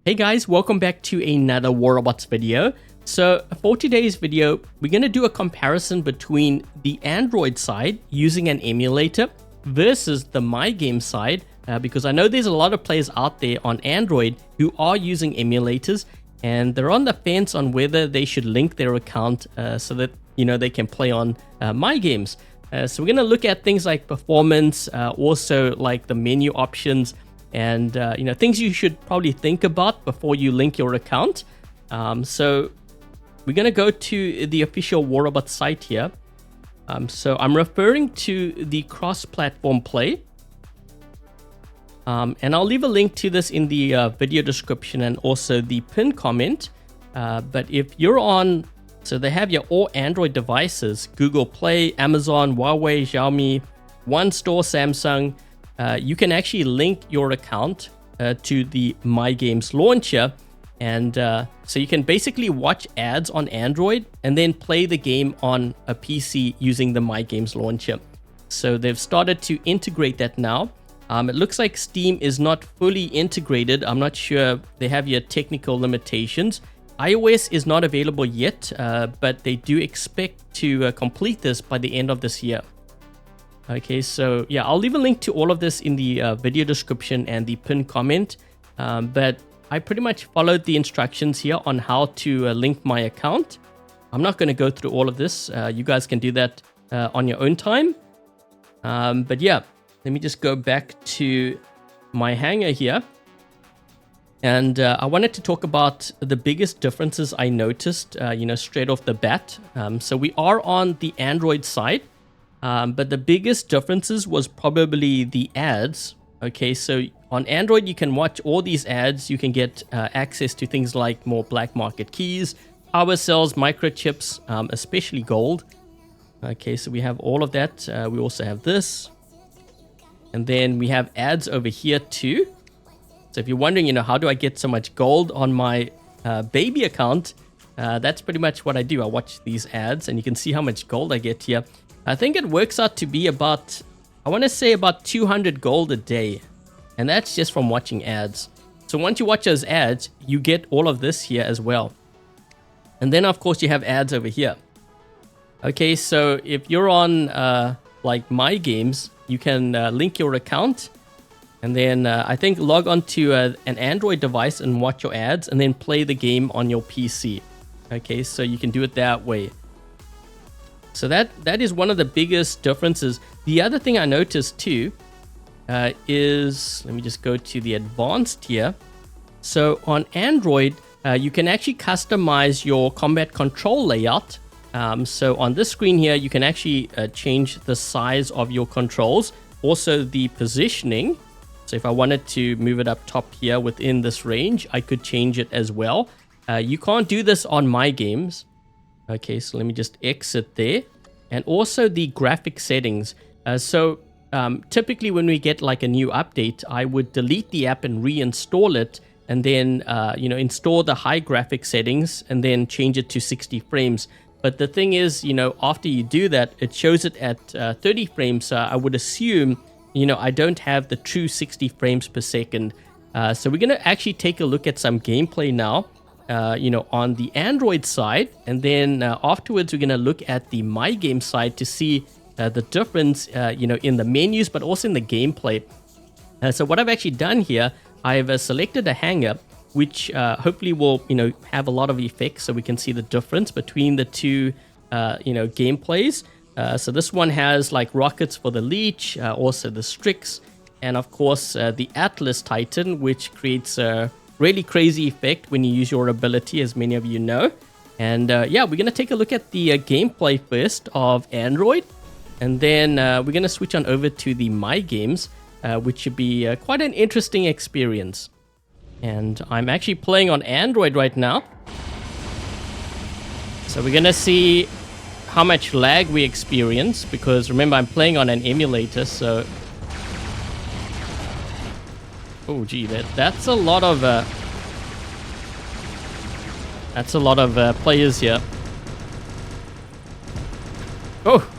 Hey guys, welcome back to another War Robots video. So for today's video, we're going to do a comparison between the Android side using an emulator versus the MyGames side, because I know there's a lot of players out there on Android who are using emulators and they're on the fence on whether they should link their account so that they can play on MyGames. So we're going to look at things like performance, also like the menu options, and things you should probably think about before you link your account. So we're going to go to the official War Robots site here. So I'm referring to the cross-platform play. And I'll leave a link to this in the video description and also the pinned comment. But if you're on, so they have your all Android devices, Google Play, Amazon, Huawei, Xiaomi, One Store, Samsung, you can actually link your account to the MyGames launcher, and so you can basically watch ads on Android and then play the game on a PC using the MyGames launcher. So they've started to integrate that now. It looks like Steam is not fully integrated. I'm not sure, they have your technical limitations. iOS is not available yet, but they do expect to complete this by the end of this year. Okay, so yeah, I'll leave a link to all of this in the video description and the pinned comment. But I pretty much followed the instructions here on how to link my account. I'm not going to go through all of this. You guys can do that on your own time. But yeah, let me just go back to my Hangar here. And I wanted to talk about the biggest differences I noticed, straight off the bat. So we are on the Android side. But the biggest differences was probably the ads. Okay, so on Android, you can watch all these ads. You can get access to things like more black market keys, power cells, microchips, especially gold. Okay, so we have all of that. We also have this. And then we have ads over here too. So if you're wondering, how do I get so much gold on my baby account? That's pretty much what I do. I watch these ads and you can see how much gold I get here. I think it works out to be about, I want to say about 200 gold a day. And that's just from watching ads. So once you watch those ads, you get all of this here as well. And then of course you have ads over here. Okay, so if you're on like MyGames, you can link your account. And then I think log on to an Android device and watch your ads and then play the game on your PC. Okay, so you can do it that way. So that is one of the biggest differences. The other thing I noticed too is, let me just go to the advanced here. So on Android, you can actually customize your combat control layout. So on this screen here, you can actually change the size of your controls. Also the positioning. So if I wanted to move it up top here within this range, I could change it as well. You can't do this on MyGames. Okay, so let me just exit there. And also the graphic settings. Typically when we get like a new update, I would delete the app and reinstall it. And then, install the high graphic settings and then change it to 60 frames. But the thing is, after you do that, it shows it at 30 frames. So I would assume, I don't have the true 60 frames per second. So we're going to actually take a look at some gameplay now. On the Android side, and then afterwards we're going to look at the MyGames side to see the difference, in the menus, but also in the gameplay. So what I've actually done here, I've selected a Hangar, which hopefully will, have a lot of effects, so we can see the difference between the two, gameplays. So this one has like rockets for the Leech, also the Strix, and of course the Atlas Titan, which creates a really crazy effect when you use your ability, as many of you know. And yeah, we're going to take a look at the gameplay first of Android. And then we're going to switch on over to the MyGames, which should be quite an interesting experience. And I'm actually playing on Android right now. So we're going to see how much lag we experience, because remember, I'm playing on an emulator, so... Oh gee, that's a lot of players here. Oh,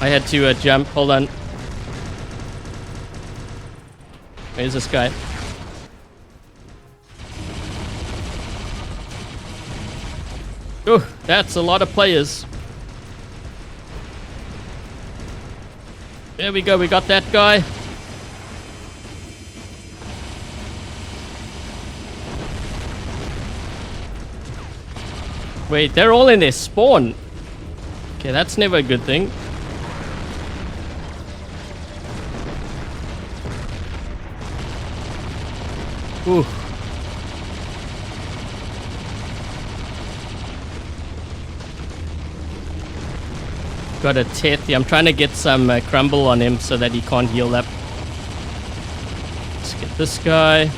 I had to jump. Hold on. Where's this guy? Oh, that's a lot of players. There we go, we got that guy. Wait, they're all in their spawn. Okay, that's never a good thing. Ooh. Got a Tethy. I'm trying to get some crumble on him so that he can't heal up. Let's get this guy.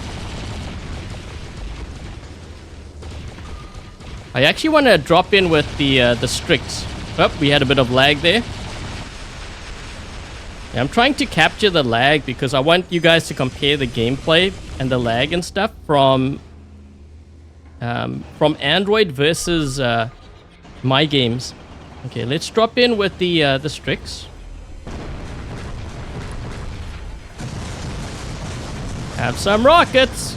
I actually want to drop in with the Strix. Oh, we had a bit of lag there. Yeah, I'm trying to capture the lag because I want you guys to compare the gameplay and the lag and stuff from Android versus MyGames. Okay, let's drop in with the Strix. Have some rockets.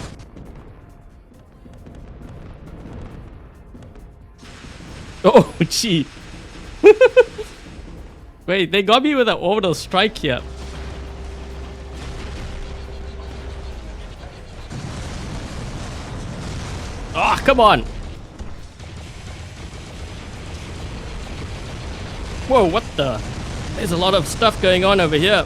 Oh, gee. Wait, they got me with an orbital strike here. Ah, oh, come on. Whoa, what the? There's a lot of stuff going on over here.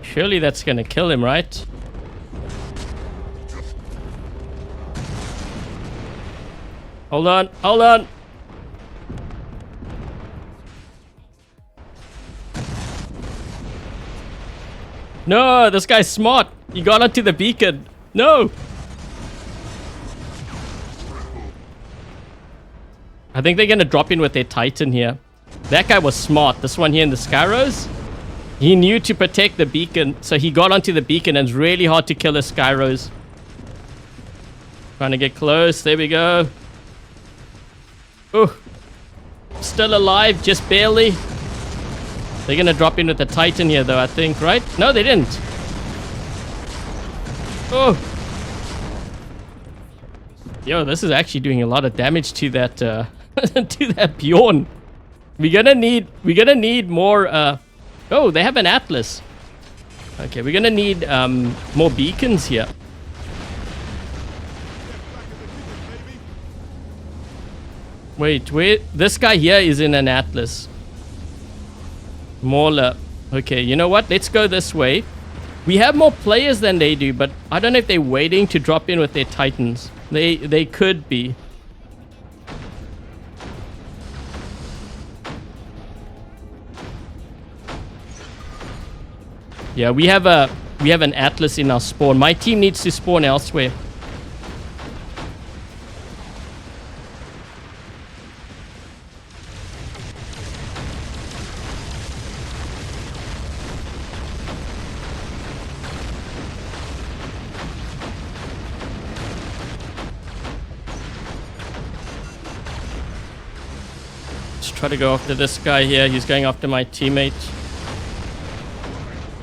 Surely that's gonna kill him, right? Hold on, hold on. No, this guy's smart. He got onto the beacon. No. I think they're gonna drop in with their Titan here. That guy was smart. This one here in the Skyros. He knew to protect the beacon, so he got onto the beacon, and it's really hard to kill a Skyros. Trying to get close. There we go. Oh, still alive, just barely. They're gonna drop in with the Titan here, though, I think, right? No, they didn't. Oh. Yo, this is actually doing a lot of damage to that, to that Bjorn. We're gonna need more, oh, they have an Atlas. Okay, we're gonna need more beacons here. Wait, this guy here is in an Atlas. Mauler. Okay, you know what? Let's go this way. We have more players than they do, but I don't know if they're waiting to drop in with their Titans. They could be. Yeah, we have an Atlas in our spawn. My team needs to spawn elsewhere. Let's try to go after this guy here. He's going after my teammate.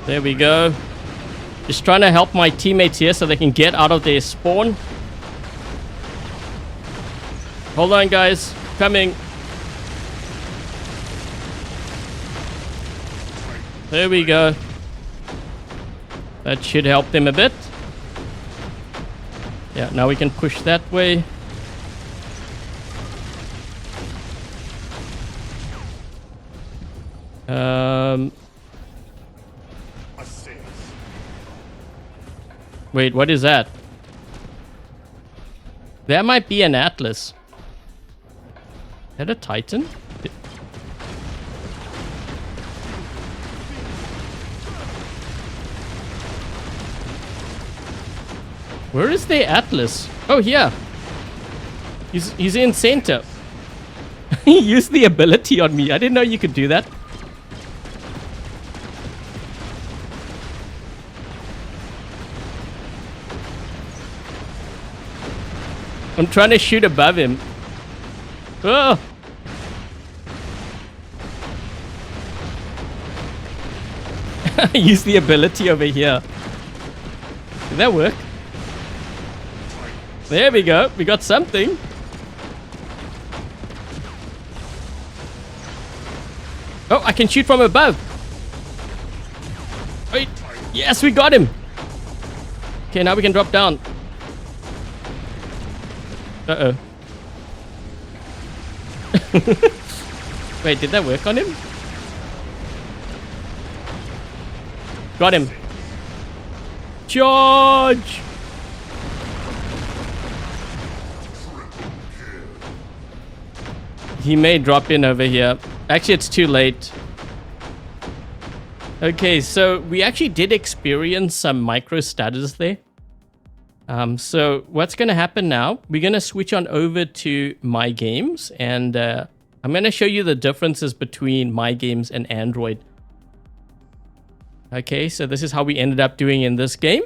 There we go. Just trying to help my teammates here so they can get out of their spawn. Hold on, guys. Coming. There we go. That should help them a bit. Yeah, now we can push that way. Wait, what is that? That might be an Atlas. Is that a Titan? Where is the Atlas? Oh, here. He's in center. He used the ability on me. I didn't know you could do that. I'm trying to shoot above him. Oh! Use the ability over here. Did that work? There we go. We got something. Oh, I can shoot from above. Wait. Yes, we got him. Okay, now we can drop down. Uh-oh. Wait, did that work on him? Got him. Charge! He may drop in over here. Actually, it's too late. Okay, so we actually did experience some micro stutters there. So what's going to happen now? We're going to switch on over to MyGames, and I'm going to show you the differences between MyGames and Android. Okay, so this is how we ended up doing in this game.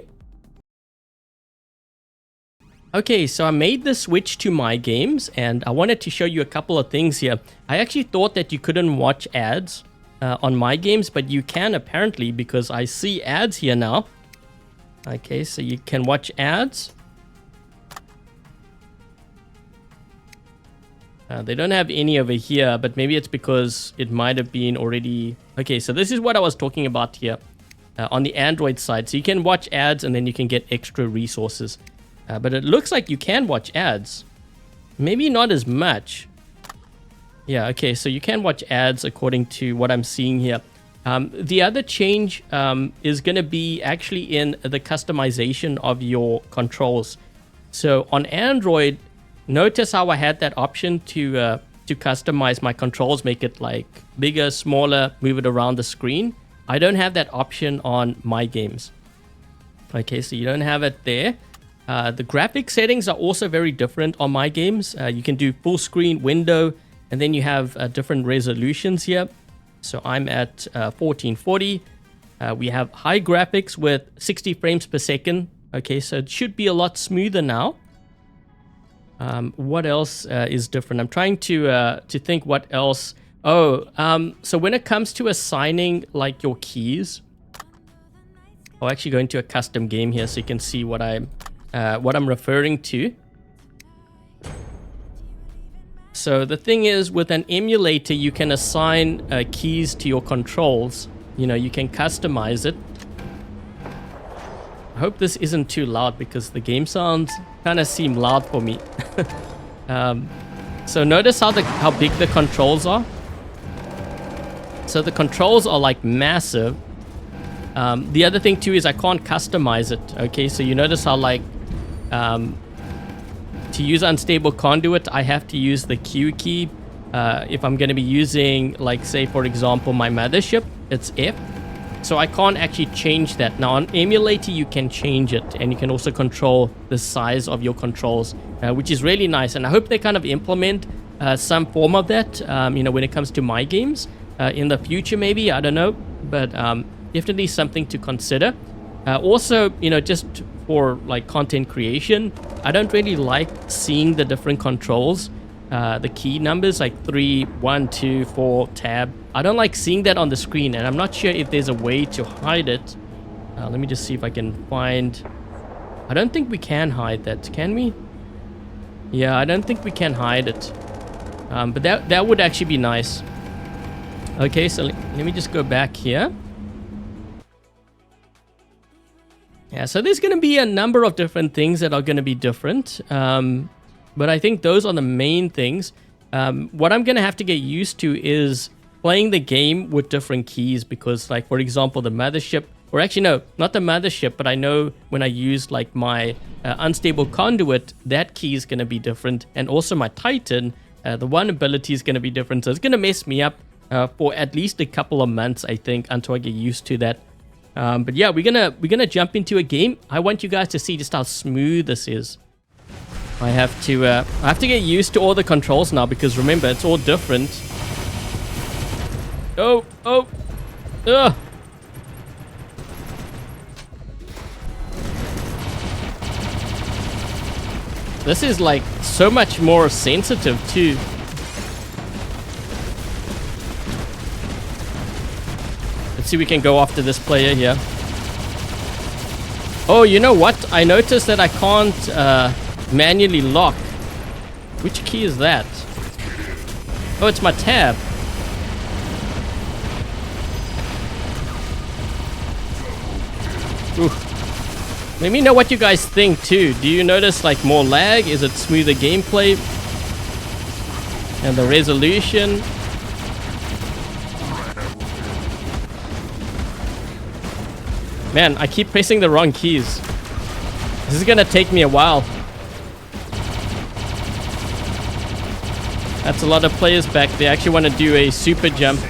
Okay, so I made the switch to MyGames, and I wanted to show you a couple of things here. I actually thought that you couldn't watch ads on MyGames, but you can apparently, because I see ads here now. Okay, so you can watch ads. They don't have any over here, but maybe it's because it might have been already... Okay, so this is what I was talking about here on the Android side. So you can watch ads and then you can get extra resources. But it looks like you can watch ads. Maybe not as much. Yeah, okay, so you can watch ads according to what I'm seeing here. The other change is going to be actually in the customization of your controls. So on Android, notice how I had that option to customize my controls, make it like bigger, smaller, move it around the screen. I don't have that option on MyGames. Okay, so you don't have it there. The graphic settings are also very different on MyGames. You can do full screen, window, and then you have different resolutions here. So I'm at 1440. We have high graphics with 60 frames per second. Okay, so it should be a lot smoother now. What else is different? I'm trying to think what else. Oh, so when it comes to assigning like your keys, I'll actually go into a custom game here so you can see what I'm referring to. So the thing is, with an emulator, you can assign keys to your controls. You know, you can customize it. I hope this isn't too loud because the game sounds kind of seem loud for me. So notice how big the controls are. So the controls are like massive. The other thing too is I can't customize it. Okay, so you notice how like to use unstable conduit, I have to use the Q key. If I'm going to be using, like, say, for example, my mothership, it's F. So I can't actually change that. Now, on emulator, you can change it, and you can also control the size of your controls, which is really nice. And I hope they kind of implement some form of that, you know, when it comes to MyGames in the future, maybe. I don't know. But definitely something to consider. Also, you know, just for like content creation, I don't really like seeing the different controls, the key numbers like 3, 1, 2, 4, tab. I don't like seeing that on the screen, and I'm not sure if there's a way to hide it. Let me just see if I can find... I don't think we can hide that, can we? Yeah, I don't think we can hide it. But that would actually be nice. Okay, so let me just go back here. Yeah, so there's going to be a number of different things that are going to be different. But I think those are the main things. What I'm going to have to get used to is playing the game with different keys, because, like, for example, the mothership, or actually no, not the mothership, but I know when I use like my unstable conduit, that key is going to be different. And also my Titan, the one ability is going to be different. So it's going to mess me up for at least a couple of months, I think, until I get used to that. But yeah, we're gonna jump into a game. I want you guys to see just how smooth this is. I have to get used to all the controls now, because remember, it's all different. Oh, ugh. This is like so much more sensitive too. It's Let's see if we can go after this player here. Oh, you know what? I noticed that I can't manually lock. Which key is that? Oh, it's my tab. Ooh. Let me know what you guys think too. Do you notice like more lag? Is it smoother gameplay? And the resolution? Man, I keep pressing the wrong keys. This is gonna take me a while. That's a lot of players back. They actually want to do a super jump.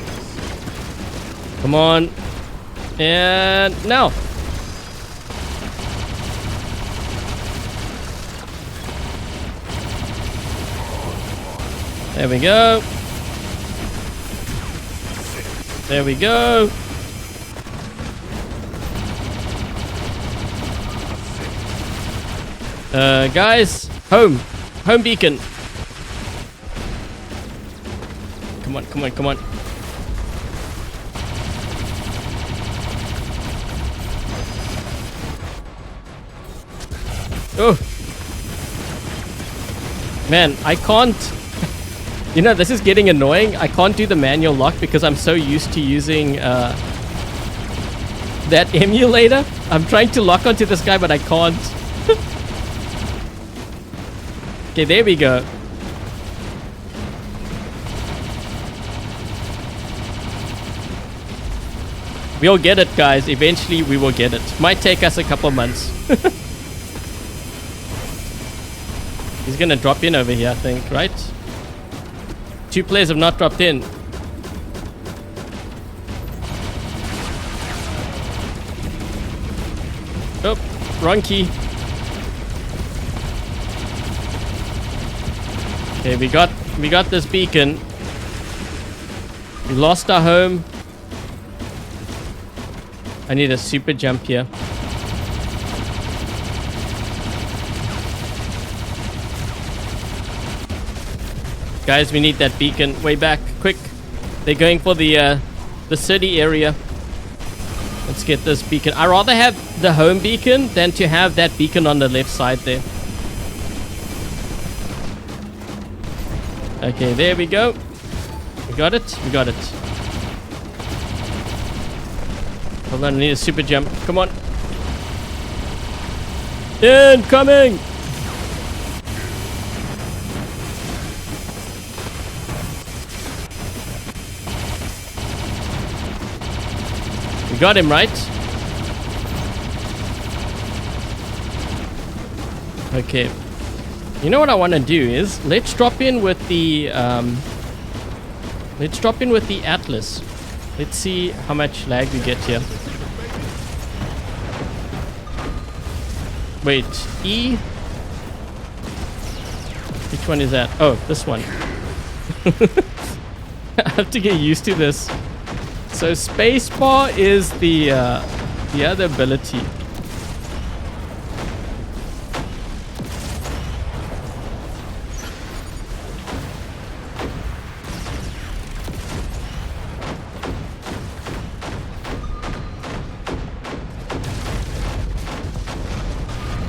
Come on. And now. There we go. There we go. Guys, home beacon. Come on, come on, come on. Oh. Man, I can't. You know, this is getting annoying. I can't do the manual lock because I'm so used to using that emulator. I'm trying to lock onto this guy, but I can't. Okay, there we go. We'll get it, guys. Eventually, we will get it. Might take us a couple months. He's gonna drop in over here, I think, right? 2 players have not dropped in. Oh, wrong key. Okay, we got this beacon. We lost our home. I need a super jump here. Guys, we need that beacon way back, quick. They're going for the city area. Let's get this beacon. I'd rather have the home beacon than to have that beacon on the left side there. Okay, there we go. We got it. We got it. Hold on, I need a super jump. Come on. Incoming! We got him, right? Okay. You know what I want to do is let's drop in with the Atlas. Let's see how much lag we get here. Wait, E? Which one is that? Oh, this one. I have to get used to this. So spacebar is the other ability.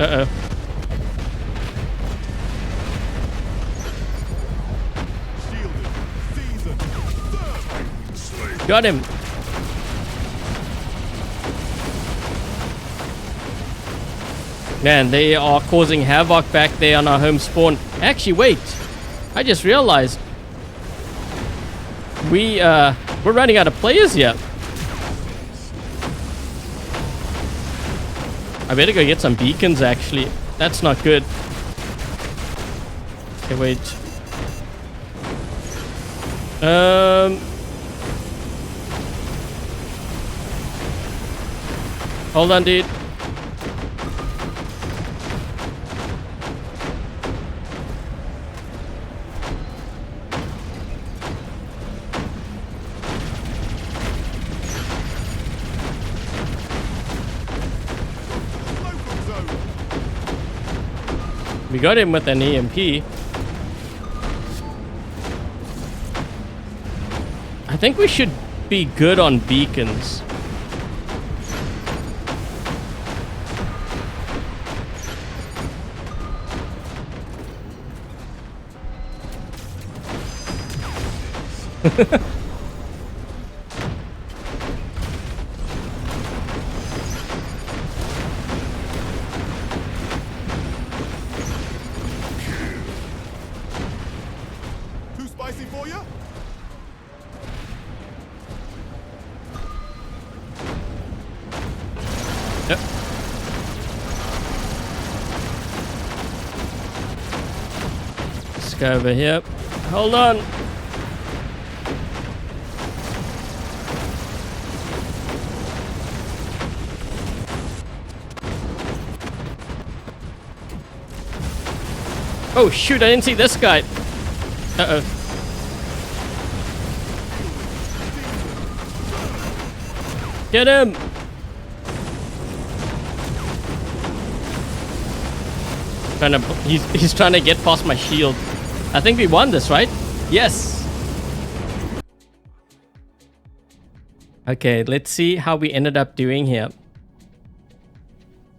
Uh-oh. Got him. Man, they are causing havoc back there on our home spawn. Actually, wait. I just realized we're running out of players here. I better go get some beacons, actually. That's not good. Okay, wait. Hold on, dude. We got him with an EMP. I think we should be good on beacons. Too spicy for you? Yep. Let's go over here. Hold on. Oh shoot, I didn't see this guy. Uh-oh. Get him! He's trying to get past my shield. I think we won this, right? Yes! Okay, let's see how we ended up doing here.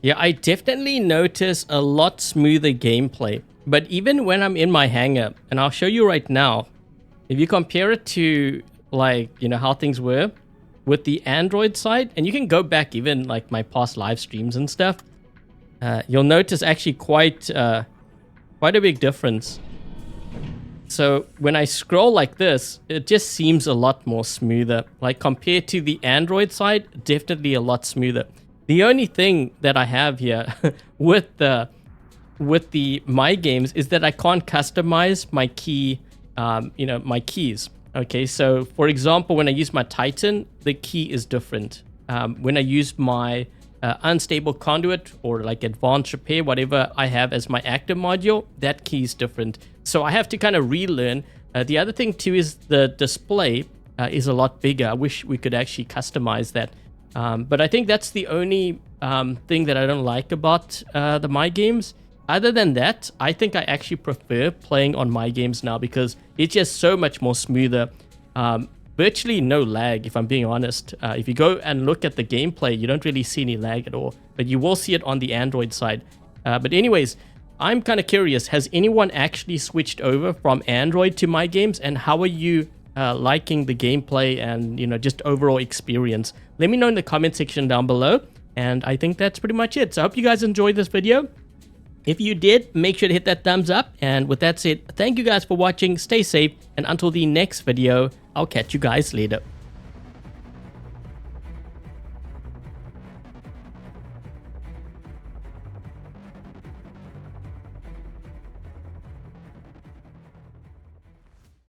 Yeah, I definitely notice a lot smoother gameplay. But even when I'm in my hangar, and I'll show you right now, if you compare it to, like, you know, how things were with the Android side, and you can go back even like my past live streams and stuff, you'll notice actually quite a big difference. So when I scroll like this, it just seems a lot more smoother. Like compared to the Android side, definitely a lot smoother. The only thing that I have here with the MyGames is that I can't customize my key, you know, my keys. Okay, so for example, when I use my Titan, the key is different. When I use my unstable conduit or like advanced repair, whatever I have as my active module, that key is different. So I have to kind of relearn. The other thing too is the display is a lot bigger. I wish we could actually customize that. But I think that's the only thing that I don't like about the MyGames. Other than that, I think I actually prefer playing on MyGames now because it's just so much more smoother. Virtually no lag, if I'm being honest. If you go and look at the gameplay, you don't really see any lag at all, but you will see it on the Android side. But anyways, I'm kind of curious, has anyone actually switched over from Android to MyGames, and how are you liking the gameplay and, you know, just overall experience? Let me know in the comment section down below, and I think that's pretty much it. So I hope you guys enjoyed this video. If you did, make sure to hit that thumbs up. And with that said, thank you guys for watching. Stay safe. And until the next video, I'll catch you guys later.